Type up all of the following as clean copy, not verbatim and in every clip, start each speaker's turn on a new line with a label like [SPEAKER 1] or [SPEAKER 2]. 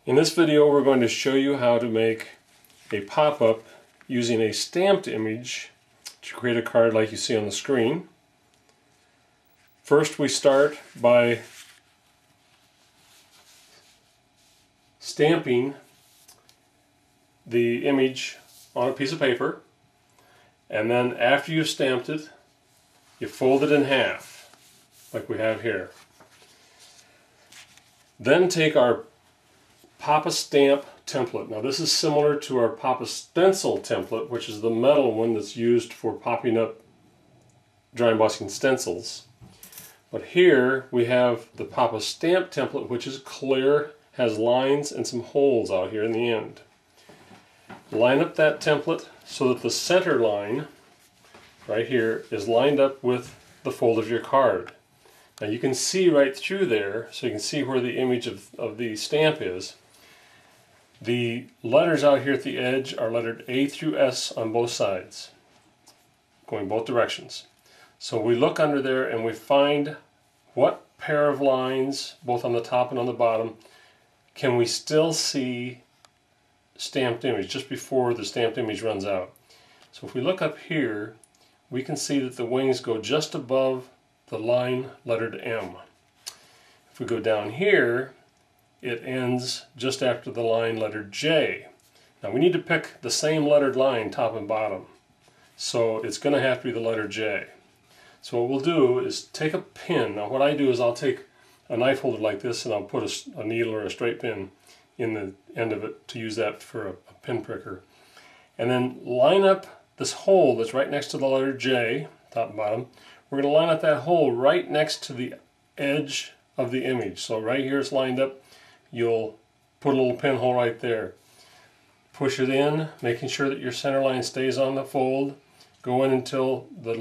[SPEAKER 1] In this video we're going to show you how to make a pop-up using a stamped image to create a card like you see on the screen. First we start by stamping the image on a piece of paper, and then after you've stamped it you fold it in half like we have here. Then take our pop-a-stamp template. Now this is similar to our pop-a-stencil template, which is the metal one that's used for popping up dry embossing stencils. But here we have the pop-a-stamp template, which is clear, has lines and some holes out here in the end. Line up that template so that the center line right here is lined up with the fold of your card. Now you can see right through there, so you can see where the image of the stamp is. The letters out here at the edge are lettered A through S on both sides, going both directions. So we look under there and we find what pair of lines, both on the top and on the bottom, can we still see stamped image just before the stamped image runs out. So if we look up here, we can see that the wings go just above the line lettered M. If we go down here, it ends just after the line lettered J. Now we need to pick the same lettered line top and bottom, so it's going to have to be the letter J. So what we'll do is take a pin. Now what I do is I'll take a knife holder like this and I'll put a needle or a straight pin in the end of it to use that for a pin pricker. And then line up this hole that's right next to the letter J, top and bottom. We're going to line up that hole right next to the edge of the image. So right here it's lined up. You'll put a little pinhole right there. Push it in, making sure that your center line stays on the fold. Go in until the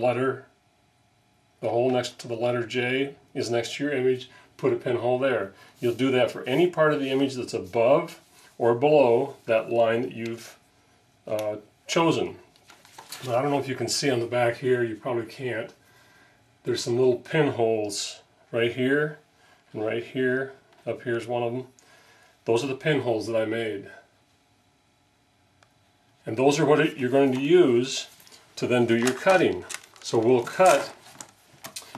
[SPEAKER 1] hole next to the letter J is next to your image. Put a pinhole there. You'll do that for any part of the image that's above or below that line that you've chosen. Now, I don't know if you can see on the back here, you probably can't. There's some little pinholes right here and right here. Up here is one of them. Those are the pinholes that I made. And those are what you're going to use to then do your cutting. So we'll cut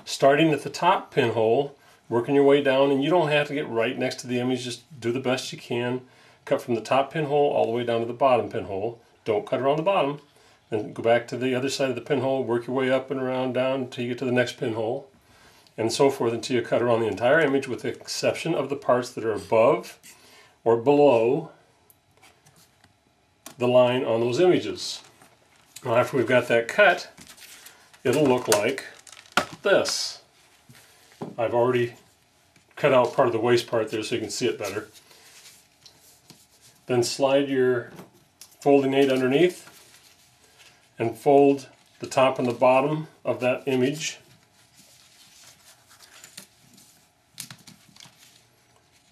[SPEAKER 1] starting at the top pinhole, working your way down, and you don't have to get right next to the image, just do the best you can. Cut from the top pinhole all the way down to the bottom pinhole. Don't cut around the bottom. Then go back to the other side of the pinhole, work your way up and around down until you get to the next pinhole, and so forth until you cut around the entire image with the exception of the parts that are above or below the line on those images. Now after we've got that cut, it'll look like this. I've already cut out part of the waist part there so you can see it better. Then slide your folding aid underneath and fold the top and the bottom of that image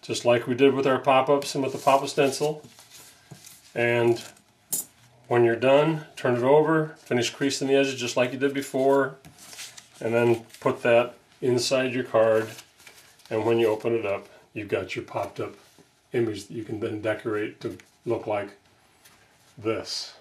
[SPEAKER 1] just like we did with our pop-ups and with the pop-a-stencil. And when you're done, turn it over, finish creasing the edges just like you did before, and then put that inside your card, and when you open it up, you've got your popped up image that you can then decorate to look like this.